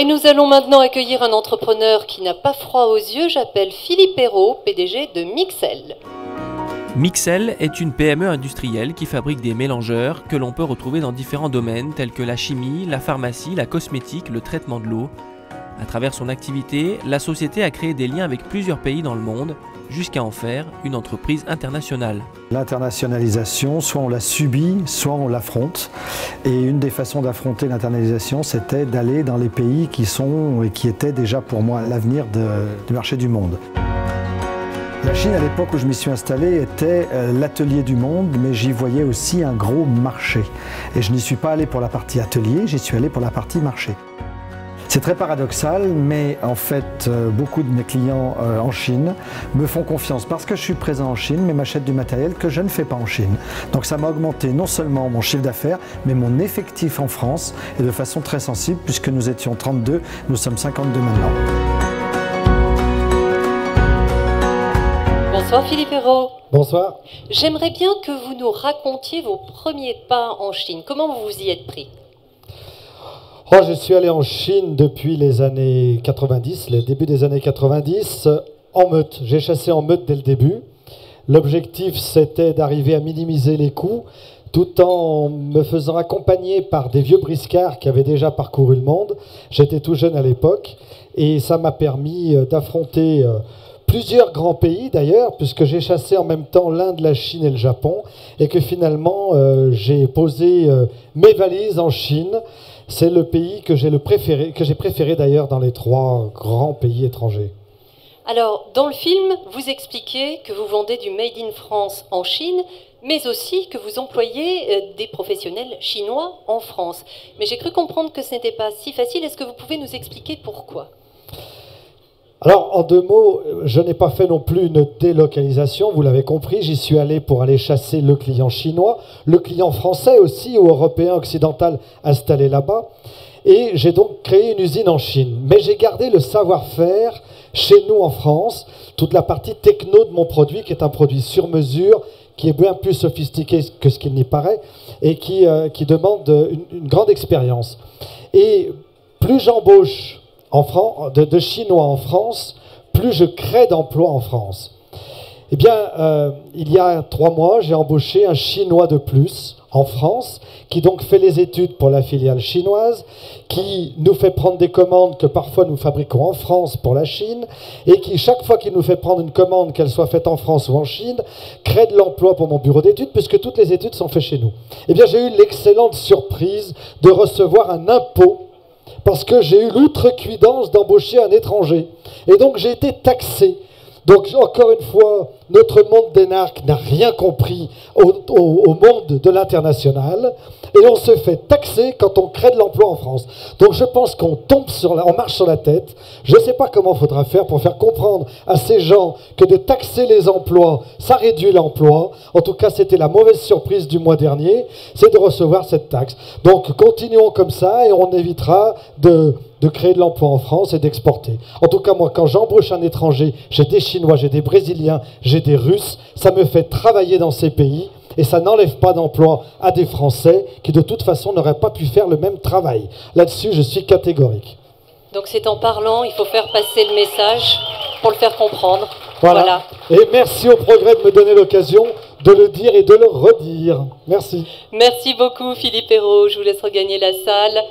Et nous allons maintenant accueillir un entrepreneur qui n'a pas froid aux yeux. J'appelle Philippe Hérault, PDG de Mixel. Mixel est une PME industrielle qui fabrique des mélangeurs que l'on peut retrouver dans différents domaines tels que la chimie, la pharmacie, la cosmétique, le traitement de l'eau. À travers son activité, la société a créé des liens avec plusieurs pays dans le monde, jusqu'à en faire une entreprise internationale. L'internationalisation, soit on la subit, soit on l'affronte. Et une des façons d'affronter l'internationalisation, c'était d'aller dans les pays qui étaient déjà pour moi l'avenir du marché du monde. La Chine, à l'époque où je m'y suis installé, était l'atelier du monde, mais j'y voyais aussi un gros marché. Et je n'y suis pas allé pour la partie atelier, j'y suis allé pour la partie marché. C'est très paradoxal, mais en fait, beaucoup de mes clients en Chine me font confiance parce que je suis présent en Chine, mais m'achètent du matériel que je ne fais pas en Chine. Donc ça m'a augmenté non seulement mon chiffre d'affaires, mais mon effectif en France, et de façon très sensible, puisque nous étions 32, nous sommes 52 maintenant. Bonsoir Philippe Hérault. Bonsoir. J'aimerais bien que vous nous racontiez vos premiers pas en Chine. Comment vous vous y êtes pris ? Je suis allé en Chine depuis les années 90, les débuts des années 90, en meute. J'ai chassé en meute dès le début. L'objectif, c'était d'arriver à minimiser les coûts, tout en me faisant accompagner par des vieux briscards qui avaient déjà parcouru le monde. J'étais tout jeune à l'époque, et ça m'a permis d'affronter plusieurs grands pays d'ailleurs, puisque j'ai chassé en même temps l'Inde, la Chine et le Japon, et que finalement j'ai posé mes valises en Chine. C'est le pays que j'ai préféré d'ailleurs dans les 3 grands pays étrangers. Alors, dans le film, vous expliquez que vous vendez du Made in France en Chine, mais aussi que vous employez des professionnels chinois en France. Mais j'ai cru comprendre que ce n'était pas si facile. Est-ce que vous pouvez nous expliquer pourquoi ? Alors, en 2 mots, je n'ai pas fait non plus une délocalisation, vous l'avez compris, j'y suis allé pour aller chasser le client chinois, le client français aussi, ou européen, occidental, installé là-bas, et j'ai donc créé une usine en Chine. Mais j'ai gardé le savoir-faire chez nous en France, toute la partie techno de mon produit, qui est un produit sur mesure, qui est bien plus sophistiqué que ce qu'il n'y paraît, et qui demande une grande expérience. Et plus j'embauche de Chinois en France, plus je crée d'emplois en France. Eh bien, il y a 3 mois, j'ai embauché un Chinois de plus en France, qui donc fait les études pour la filiale chinoise, qui nous fait prendre des commandes que parfois nous fabriquons en France pour la Chine, et qui, chaque fois qu'il nous fait prendre une commande, qu'elle soit faite en France ou en Chine, crée de l'emploi pour mon bureau d'études, puisque toutes les études sont faites chez nous. Eh bien, j'ai eu l'excellente surprise de recevoir un impôt parce que j'ai eu l'outrecuidance d'embaucher un étranger. Et donc j'ai été taxé. Donc encore une fois, notre monde d'énarques n'a rien compris au monde de l'international. Et on se fait taxer quand on crée de l'emploi en France. Donc je pense qu'on on marche sur la tête. Je ne sais pas comment il faudra faire pour faire comprendre à ces gens que de taxer les emplois, ça réduit l'emploi. En tout cas, c'était la mauvaise surprise du mois dernier, c'est de recevoir cette taxe. Donc continuons comme ça et on évitera de créer de l'emploi en France et d'exporter. En tout cas, moi, quand j'embauche un étranger, j'ai des Chinois, j'ai des Brésiliens, j'ai des Russes, ça me fait travailler dans ces pays et ça n'enlève pas d'emploi à des Français qui, de toute façon, n'auraient pas pu faire le même travail. Là-dessus, je suis catégorique. Donc c'est en parlant, il faut faire passer le message pour le faire comprendre. Voilà. Et merci au Progrès de me donner l'occasion de le dire et de le redire. Merci. Merci beaucoup Philippe Hérault, je vous laisse regagner la salle.